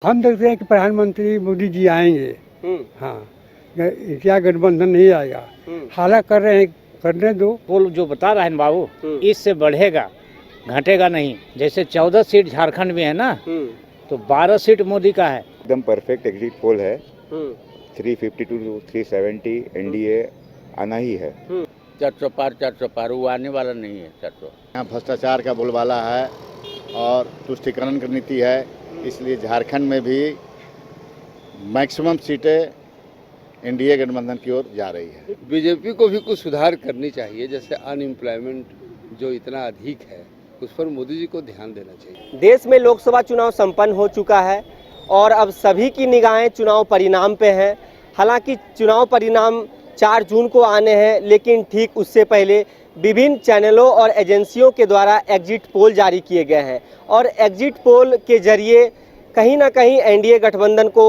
हम देखते हैं कि प्रधानमंत्री मोदी जी आएंगे। हाँ, क्या गठबंधन नहीं आएगा। हालांकि कर रहे हैं, करने दो। पोल जो बता रहा है ना बाबू, इससे बढ़ेगा, घटेगा नहीं। जैसे 14 सीट झारखंड में है ना, तो 12 सीट मोदी का है। एकदम परफेक्ट एग्जिट पोल है। 350 to 370 एनडीए आना ही है। 400 पार वो आने वाला नहीं है। 400 यहाँ भ्रष्टाचार का बोलबाला है और तुष्टीकरण की नीति है, इसलिए झारखंड में भी मैक्सिमम सीटें एनडीए गठबंधन की ओर जा रही है। बीजेपी को भी कुछ सुधार करनी चाहिए, जैसे अनएम्प्लॉयमेंट जो इतना अधिक है उस पर मोदी जी को ध्यान देना चाहिए। देश में लोकसभा चुनाव संपन्न हो चुका है और अब सभी की निगाहें चुनाव परिणाम पे हैं। हालांकि चुनाव परिणाम 4 जून को आने हैं, लेकिन ठीक उससे पहले विभिन्न चैनलों और एजेंसियों के द्वारा एग्जिट पोल जारी किए गए हैं और एग्जिट पोल के जरिए कहीं ना कहीं एनडीए गठबंधन को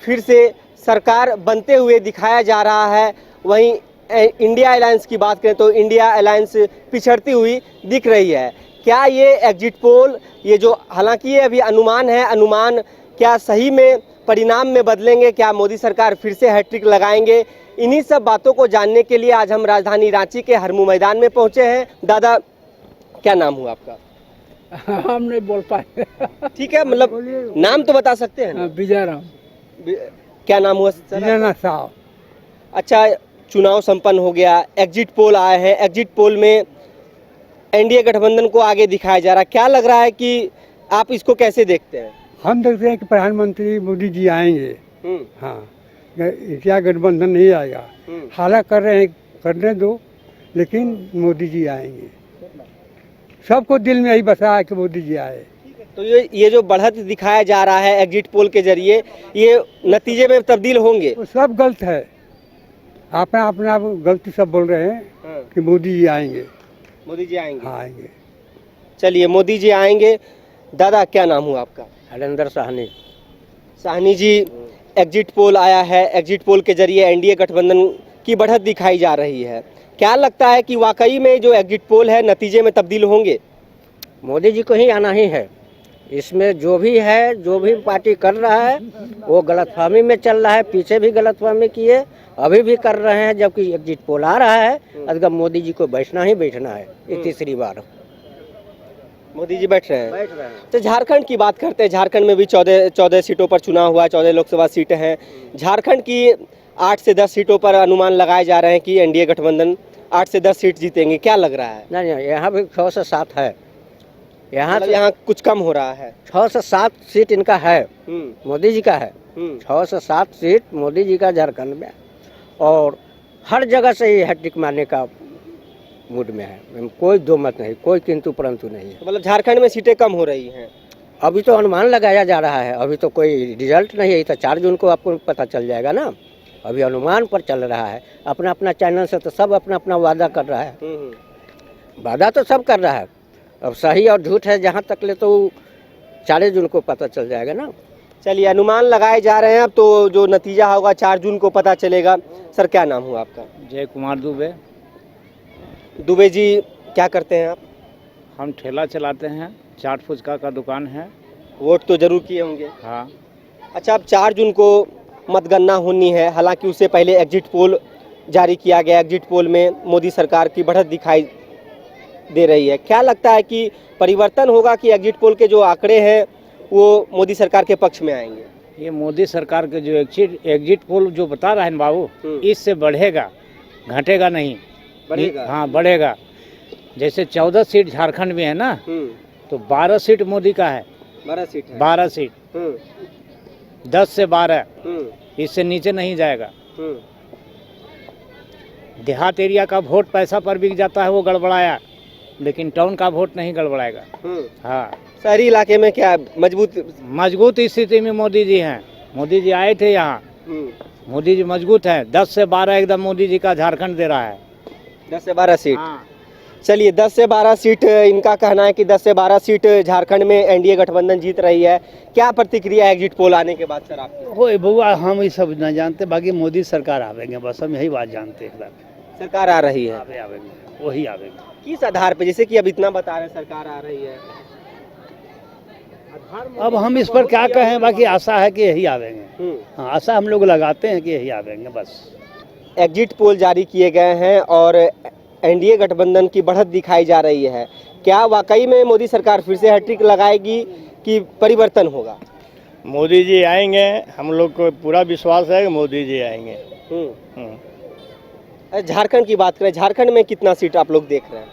फिर से सरकार बनते हुए दिखाया जा रहा है। वहीं इंडिया अलायंस की बात करें तो इंडिया अलायंस पिछड़ती हुई दिख रही है। क्या ये एग्जिट पोल, ये जो हालांकि ये अभी अनुमान है, अनुमान क्या सही में परिणाम में बदलेंगे? क्या मोदी सरकार फिर से हैट्रिक लगाएंगे? इन्हीं सब बातों को जानने के लिए आज हम राजधानी रांची के हरमू मैदान में पहुंचे हैं। दादा, क्या नाम हुआ आपका? हम नहीं बोल पाए। ठीक है, मतलब नाम तो बता सकते हैं ना? विजय राम। क्या नाम हुआ सर? विजय साहब। अच्छा, चुनाव संपन्न हो गया, एग्जिट पोल आए हैं, एग्जिट पोल में एनडीए गठबंधन को आगे दिखाया जा रहा है। क्या लग रहा है कि आप इसको कैसे देखते हैं? हम देखते हैं कि प्रधानमंत्री मोदी जी आएंगे। हाँ, क्या गठबंधन नहीं आएगा। हालांकि कर रहे हैं, करने दो, लेकिन मोदी जी आएंगे। सबको दिल में यही बसा है कि मोदी जी आए। तो ये जो बढ़त दिखाया जा रहा है एग्जिट पोल के जरिए, ये नतीजे में तब्दील होंगे? वो सब गलत है। अपना अपना गलती सब बोल रहे हैं कि मोदी जी आएंगे। मोदी जी आएंगे? हाँ, आएंगे। चलिए, मोदी जी आएंगे। दादा, क्या नाम हुआ आपका? हरेंद्र साहनी। साहनी जी, एग्जिट पोल आया है, एग्जिट पोल के जरिए एनडीए गठबंधन की बढ़त दिखाई जा रही है। क्या लगता है कि वाकई में जो एग्जिट पोल है नतीजे में तब्दील होंगे? मोदी जी को ही आना ही है। इसमें जो भी है, जो भी पार्टी कर रहा है वो गलतफहमी में चल रहा है। पीछे भी गलतफहमी किए, अभी भी कर रहे हैं। जबकि एग्जिट पोल आ रहा है, अगर मोदी जी को बैठना ही बैठना है। ये तीसरी बार मोदी जी बैठ रहे हैं। तो झारखंड की बात करते हैं। झारखंड में भी 14 सीटों पर चुनाव हुआ, 14 लोकसभा सीटें हैं। झारखंड की 8 से 10 सीटों पर अनुमान लगाए जा रहे हैं कि एनडीए गठबंधन 8 से 10 सीट जीतेंगे। क्या लग रहा है? नहीं, यहाँ भी 6 से 7 है। यहाँ कुछ कम हो रहा है। 6 से 7 सीट इनका है, मोदी जी का है। 6 से 7 सीट मोदी जी का झारखंड में, और हर जगह से ये हैट्रिक मारने का मूड में है। कोई दो मत नहीं, कोई किंतु परंतु नहीं है। तो मतलब झारखंड में सीटें कम हो रही हैं? अभी तो अनुमान लगाया जा रहा है, अभी तो कोई रिजल्ट नहीं है। तो 4 जून को आपको पता चल जाएगा ना। अभी अनुमान पर चल रहा है। अपना अपना चैनल से तो सब अपना अपना वादा कर रहा है। वादा तो सब कर रहा है, अब सही और झूठ है जहाँ तक ले तो 4 जून को पता चल जाएगा ना। चलिए, अनुमान लगाए जा रहे हैं। अब तो जो नतीजा होगा 4 जून को पता चलेगा। सर, क्या नाम हुआ आपका? जय कुमार दुबे। दुबे जी, क्या करते हैं आप? हम ठेला चलाते हैं, चाट फुचका का दुकान है। वोट तो जरूर किए होंगे? हाँ। अच्छा, अब 4 जून को मतगणना होनी है। हालांकि उससे पहले एग्जिट पोल जारी किया गया। एग्जिट पोल में मोदी सरकार की बढ़त दिखाई दे रही है। क्या लगता है कि परिवर्तन होगा कि एग्जिट पोल के जो आंकड़े हैं वो मोदी सरकार के पक्ष में आएंगे? ये मोदी सरकार के जो एग्जिट पोल जो बता रहा है बाबू, इससे बढ़ेगा, घटेगा नहीं। बढ़ेगा? हाँ, बढ़ेगा। जैसे 14 सीट झारखंड में है ना, तो 12 सीट मोदी का है। 12 सीट है? 12 सीट, 10 से 12, इससे नीचे नहीं जाएगा। देहात एरिया का वोट पैसा पर बिक जाता है, वो गड़बड़ाया, लेकिन टाउन का वोट नहीं गड़बड़ाएगा। हाँ। शहरी इलाके में क्या मजबूत स्थिति में मोदी जी हैं। मोदी जी आए थे यहाँ, मोदी जी मजबूत हैं। 10 से 12 एकदम मोदी जी का झारखंड दे रहा है। 10 से 12 सीट? हाँ। चलिए, 10 से 12 सीट इनका कहना है कि 10 से 12 सीट झारखंड में एनडीए गठबंधन जीत रही है। क्या प्रतिक्रिया है एग्जिट पोल आने के बाद सर आपकी? हो बउआ, हम ये सब न जानते, बाकी मोदी सरकार आवेंगे, बस हम यही बात जानते हैं। सरकार आ रही है? आवेंगे, वही आवेंगे। किस आधार पे? जैसे कि अब इतना बता रहे हैं सरकार आ रही है। अब हम इस पर क्या कहें, बाकी आशा है कि यही आवेंगे। हाँ, आशा हम लोग लगाते हैं कि यही आवेंगे बस। एग्जिट पोल जारी किए गए हैं और एनडीए गठबंधन की बढ़त दिखाई जा रही है। क्या वाकई में मोदी सरकार फिर से हैट्रिक लगाएगी कि परिवर्तन होगा? मोदी जी आएंगे, हम लोग को पूरा विश्वास है कि मोदी जी आएंगे। झारखंड की बात करें, झारखंड में कितना सीट आप लोग देख रहे हैं?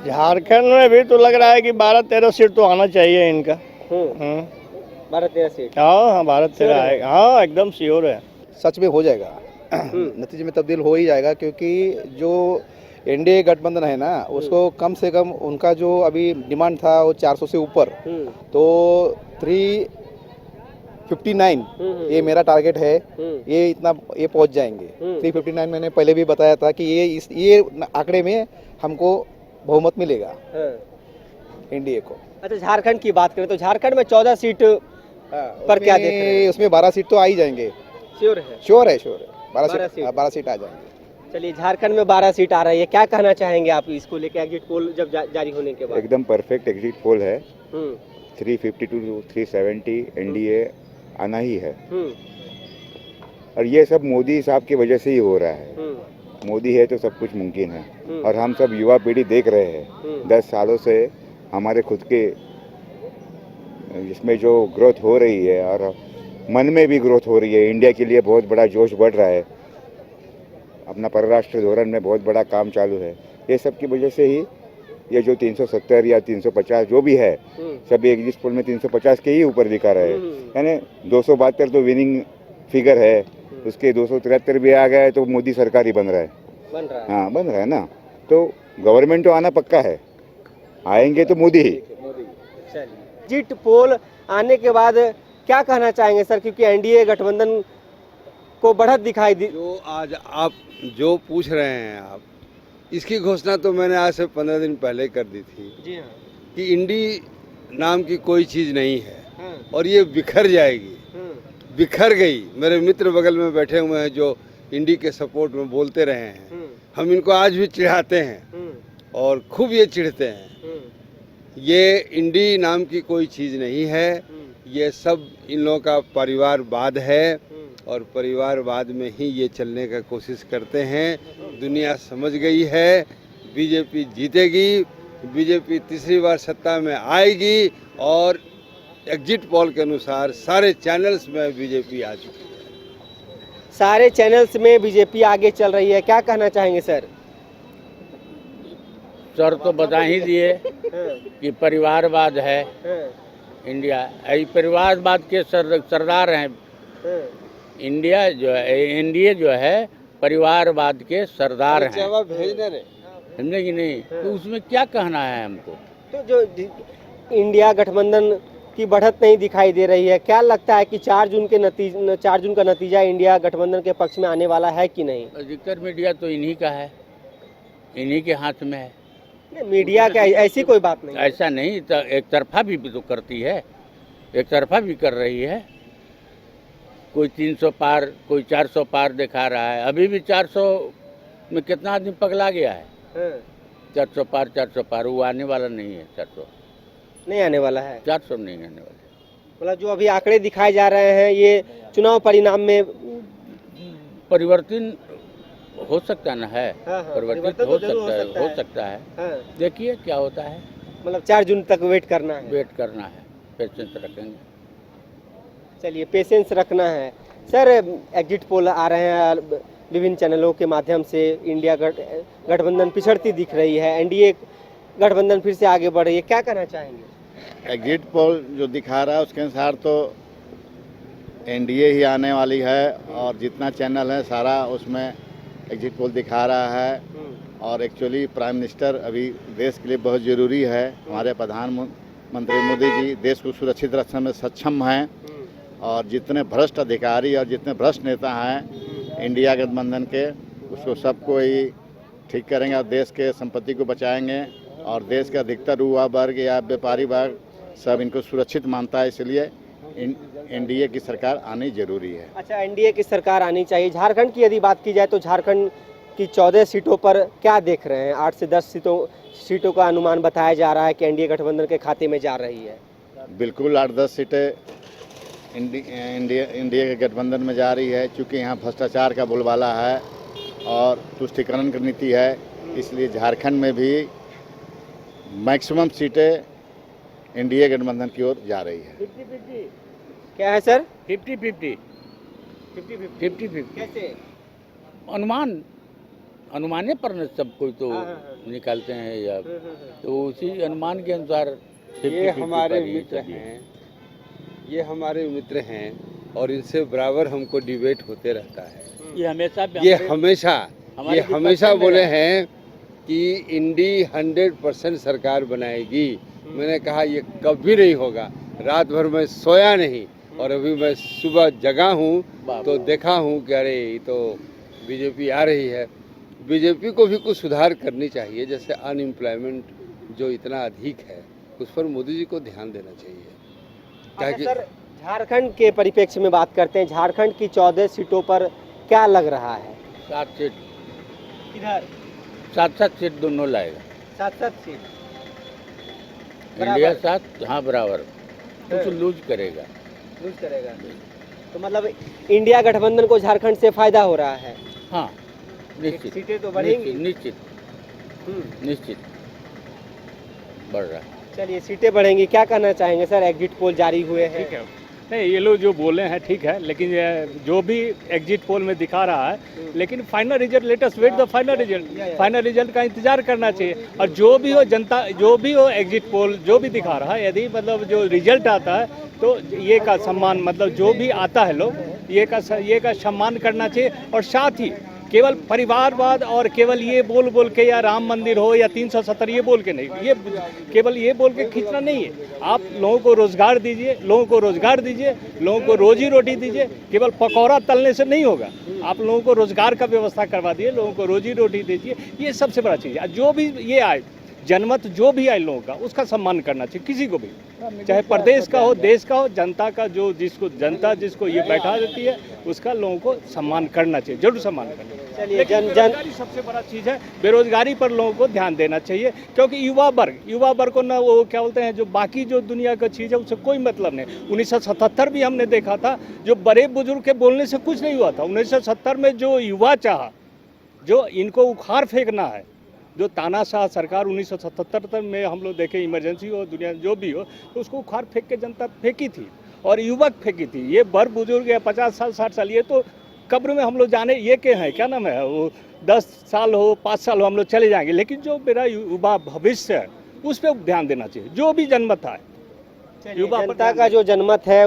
झारखंड में भी तो लग रहा है कि 12-13 सीट तो आना चाहिए इनका। 12-13 सीट। हाँ 12-13 आएगा। हाँ एकदम श्योर है। सच में हो जाएगा, नतीजे में तब्दील हो ही जाएगा, क्योंकि जो एनडीए गठबंधन है ना, उसको कम से कम उनका जो अभी डिमांड था वो 400 से ऊपर, तो 359 ये मेरा टारगेट है, ये इतना ये पहुंच जाएंगे। 359 मैंने पहले भी बताया था कि ये आंकड़े में हमको बहुमत मिलेगा एनडीए को। अच्छा, झारखंड की बात करें तो झारखंड में 14 सीट पर क्या देख रहे हैं? उसमें 12 सीट तो आ ही जाएंगे। श्योर है? श्योर है 12 सीट आ जाएंगे। चलिए, झारखंड में 12 सीट आ रही है, क्या कहना चाहेंगे आप इसको लेकर? एग्जिट पोल जब जारी होने के बाद एकदम परफेक्ट एग्जिट पोल है। 352 to 370 एनडीए आना ही है, और ये सब मोदी साहब की वजह से ही हो रहा है। मोदी है तो सब कुछ मुमकिन है, और हम सब युवा पीढ़ी देख रहे हैं 10 सालों से हमारे खुद के इसमें जो ग्रोथ हो रही है, और मन में भी ग्रोथ हो रही है। इंडिया के लिए बहुत बड़ा जोश बढ़ रहा है, अपना परराष्ट्र धोरण में बहुत बड़ा काम चालू है। ये सब की वजह से ही ये जो 370 या 350 जो भी है, सभी एग्जिट पोल में 350 के ही ऊपर दिखा रहे हैं। यानी 272 तो विनिंग फिगर है, उसके 273 भी आ गए तो मोदी सरकार ही बन रहा है। हाँ, बन रहा है ना, तो गवर्नमेंट तो आना पक्का है, आएंगे तो मोदी ही। एग्जिट पोल आने के बाद क्या कहना चाहेंगे सर, क्योंकि एनडीए गठबंधन को बढ़त दिखाई दी। जो आज आप जो पूछ रहे हैं आप, इसकी घोषणा तो मैंने आज से 15 दिन पहले कर दी थी। जी हाँ। कि इंडी नाम की कोई चीज़ नहीं है, और ये बिखर जाएगी। बिखर गई। मेरे मित्र बगल में बैठे हुए हैं जो इंडी के सपोर्ट में बोलते रहे हैं, हम इनको आज भी चिढ़ाते हैं और खूब ये चिढ़ते हैं। ये इंडी नाम की कोई चीज़ नहीं है, ये सब इन लोगों का परिवारवाद है, और परिवारवाद में ही ये चलने का कोशिश करते हैं। दुनिया समझ गई है, बीजेपी जीतेगी, बीजेपी तीसरी बार सत्ता में आएगी, और एग्जिट पोल के अनुसार सारे चैनल्स में बीजेपी आ चुकी है। सारे चैनल्स में बीजेपी आगे चल रही है, क्या कहना चाहेंगे सर? सर तो बता ही दिए कि परिवारवाद है इंडिया, यही परिवारवाद के सरदार हैं। इंडिया जो है, एनडीए जो है परिवारवाद के सरदार हैं। जवाब भेजने ने समझे कि नहीं? तो उसमें क्या कहना है हमको? तो जो इंडिया गठबंधन की बढ़त नहीं दिखाई दे रही है, क्या लगता है कि 4 जून का नतीजा इंडिया गठबंधन के पक्ष में आने वाला है कि नहीं? अधिकतर मीडिया तो इन्हीं का है, इन्हीं के हाथ में है। मीडिया का ऐसी कोई बात नहीं, ऐसा नहीं, तो एक तरफा भी तो करती है, एक तरफा भी कर रही है। कोई 300 पार, कोई 400 पार दिखा रहा है। अभी भी 400 में कितना आदमी पगला गया है। 400 पार वो आने वाला नहीं है। 400 नहीं आने वाला है, 400 नहीं आने वाला। मतलब जो अभी आंकड़े दिखाए जा रहे हैं, ये चुनाव परिणाम में परिवर्तन हो सकता ना है। परिवर्तित तो हो जरूर सकता है। देखिए क्या होता है। मतलब 4 जून तक वेट करना है। वेट करना है, पेशेंस रखेंगे। चलिए, पेशेंस रखना है। सर, एग्जिट पोल आ रहे हैं विभिन्न चैनलों के माध्यम से, इंडिया गठबंधन पिछड़ती दिख रही है, एनडीए गठबंधन फिर से आगे बढ़ रही है, क्या कहना चाहेंगे? एग्जिट पोल जो दिखा रहा है उसके अनुसार तो एनडीए ही आने वाली है, और जितना चैनल है सारा उसमें एग्जिट पोल दिखा रहा है। और एक्चुअली प्राइम मिनिस्टर अभी देश के लिए बहुत ज़रूरी है। हमारे प्रधानमंत्री मोदी जी देश को सुरक्षित रखने में सक्षम हैं, और जितने भ्रष्ट अधिकारी और जितने भ्रष्ट नेता हैं इंडिया गठबंधन के, उसको सबको ही ठीक करेंगे और देश के संपत्ति को बचाएंगे। और देश का अधिकतर युवा वर्ग या व्यापारी वर्ग सब इनको सुरक्षित मानता है, इसलिए एनडीए की सरकार आनी जरूरी है। अच्छा, एनडीए की सरकार आनी चाहिए। झारखंड की यदि बात की जाए तो झारखंड की 14 सीटों पर क्या देख रहे हैं? 8 से 10 सीटों का अनुमान बताया जा रहा है कि एनडीए गठबंधन के खाते में जा रही है। बिल्कुल 8-10 सीटें इंडिया के गठबंधन में जा रही है, क्योंकि यहाँ भ्रष्टाचार का बोलबाला है और तुष्टीकरण की नीति है, इसलिए झारखंड में भी मैक्सिमम सीटें इंडिया गठबंधन की ओर जा रही है। 50-50 क्या है सर? 50-50 कैसे? अनुमाने पर न सब कोई तो निकालते हैं या तो उसी अनुमान के अनुसार ये हमारे मित्र हैं, ये हमारे मित्र हैं और इनसे बराबर हमको डिबेट होते रहता है। ये हमेशा बोले हैं कि इंडी 100% सरकार बनाएगी। मैंने कहा ये कभी नहीं होगा। रात भर मैं सोया नहीं और अभी मैं सुबह जगा हूँ तो देखा हूँ कि अरे ये तो बीजेपी आ रही है। बीजेपी को भी कुछ सुधार करनी चाहिए, जैसे अनएम्प्लॉयमेंट जो इतना अधिक है उस पर मोदी जी को ध्यान देना चाहिए। अच्छा सर, झारखंड के परिप्रेक्ष्य में बात करते हैं। झारखंड की 14 सीटों पर क्या लग रहा है? 7 सीट किधर? 7 सीट दोनों लाएगा। 7 सीट इंडिया 7, हाँ बराबर, कुछ लूज करेगा। तो मतलब इंडिया गठबंधन को झारखंड से फायदा हो रहा है। हाँ निश्चित, सीटें तो बढ़ेंगी। निश्चित बढ़ रहा है। चलिए सीटें बढ़ेंगी। क्या कहना चाहेंगे सर? एग्जिट पोल जारी हुए हैं। ठीक है, नहीं ये लोग जो बोले हैं ठीक है, लेकिन जो भी एग्जिट पोल में दिखा रहा है, लेकिन final result, let us wait the final result. Final result का इंतजार करना चाहिए। और जो भी हो जनता, जो भी हो एग्जिट पोल जो भी दिखा रहा है, यदि मतलब जो रिजल्ट आता है तो ये का सम्मान, मतलब जो भी आता है लोग ये का सम्मान करना चाहिए। और साथ ही केवल परिवारवाद और केवल ये बोल के या राम मंदिर हो या 370 ये बोल के नहीं, ये केवल ये बोल के खींचना नहीं है। आप लोगों को रोजगार दीजिए, लोगों को रोजी रोटी दीजिए। केवल पकौड़ा तलने से नहीं होगा, आप लोगों को रोजगार का व्यवस्था करवा दिए, लोगों को रोजी रोटी दीजिए। ये सबसे बड़ा चीज़ है। जो भी ये आए जनमत, जो भी आए लोगों का, उसका सम्मान करना चाहिए, किसी को भी, चाहे प्रदेश का हो, देश का हो, जनता का, जो जनता जिसको ये बैठा देती है उसका लोगों को सम्मान करना चाहिए, जरूर सम्मान करना चाहिए। लेकिन बेरोजगारी सबसे बड़ा चीज़ है। बेरोजगारी पर लोगों को ध्यान देना चाहिए, क्योंकि युवा वर्ग को ना वो क्या बोलते हैं, जो बाकी जो दुनिया का चीज़ है उससे कोई मतलब नहीं। 1977 भी हमने देखा था, जो बड़े बुजुर्ग के बोलने से कुछ नहीं हुआ था। 1970 में जो युवा चाहा, जो इनको उखाड़ फेंकना है, जो तानाशाह सरकार 1977 में हम लोग देखे, इमरजेंसी हो, दुनिया जो भी हो, तो उसको उखाड़ फेंक के जनता फेंकी थी और युवक फेंकी थी। ये बड़ बुजुर्ग है 50 साल 60 साल, ये तो कब्र में हम लोग जाने ये के हैं, क्या नाम है वो, 10 साल हो 5 साल हो हम लोग चले जाएंगे। लेकिन जो मेरा युवा भविष्य है उस पर ध्यान देना चाहिए, जो भी जनमत है। युवा जनता का जो जनमत है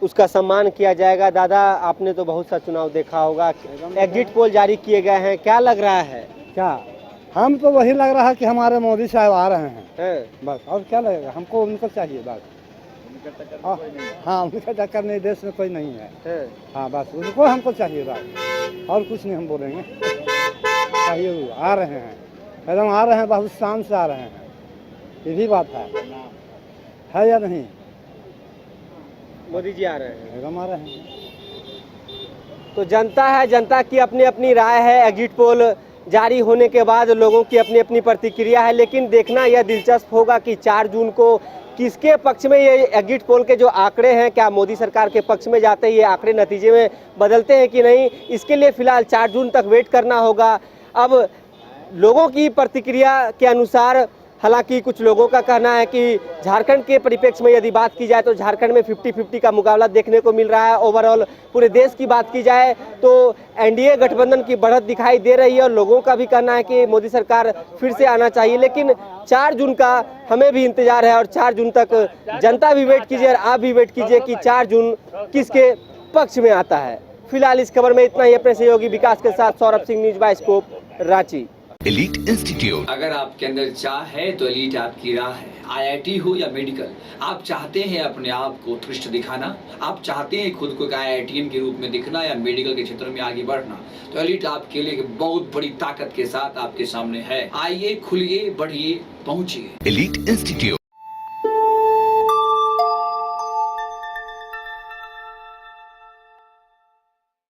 उसका सम्मान किया जाएगा। दादा, आपने तो बहुत सा चुनाव देखा होगा, एग्जिट पोल जारी किए गए हैं, क्या लग रहा है? क्या हम तो वही लग रहा है कि हमारे मोदी साहब आ रहे हैं बस, और क्या लगेगा हमको? उनको चाहिए बस। हाँ, उनका टक्कर नहीं, देश में कोई नहीं है। हाँ बस उनको हमको चाहिए बस, और कुछ नहीं हम बोलेंगे। चाहिए, आ रहे हैं, एकदम आ रहे हैं, बहुत शान से आ रहे हैं। ये भी बात है या नहीं? मोदी जी आ रहे हैं, एकदम आ रहे हैं। तो जनता है, जनता की अपनी अपनी राय है। एग्जिट पोल जारी होने के बाद लोगों की अपनी अपनी प्रतिक्रिया है, लेकिन देखना यह दिलचस्प होगा कि 4 जून को किसके पक्ष में ये एग्जिट पोल के जो आंकड़े हैं, क्या मोदी सरकार के पक्ष में जाते हैं, ये आंकड़े नतीजे में बदलते हैं कि नहीं, इसके लिए फिलहाल 4 जून तक वेट करना होगा। अब लोगों की प्रतिक्रिया के अनुसार, हालांकि कुछ लोगों का कहना है कि झारखंड के परिप्रेक्ष्य में यदि बात की जाए तो झारखंड में 50-50 का मुकाबला देखने को मिल रहा है। ओवरऑल पूरे देश की बात की जाए तो एनडीए गठबंधन की बढ़त दिखाई दे रही है और लोगों का भी कहना है कि मोदी सरकार फिर से आना चाहिए। लेकिन 4 जून का हमें भी इंतजार है और 4 जून तक जनता भी वेट कीजिए और आप भी वेट कीजिए कि 4 जून किसके पक्ष में आता है। फिलहाल इस खबर में इतना ही। अपने सहयोगी विकास के साथ Saurabh Singh, news bioscope, Ranchi. Elite institute, अगर आपके अंदर चाह है तो एलीट आपकी राह है। IIT हो या मेडिकल, आप चाहते हैं अपने आप को उत्कृष्ट दिखाना, आप चाहते हैं खुद को एक IITian के रूप में दिखना या मेडिकल के क्षेत्र में आगे बढ़ना, तो एलीट आपके लिए बहुत बड़ी ताकत के साथ आपके सामने है। आइए, खुलिए, बढ़िए, पहुंचिए। Elite institute.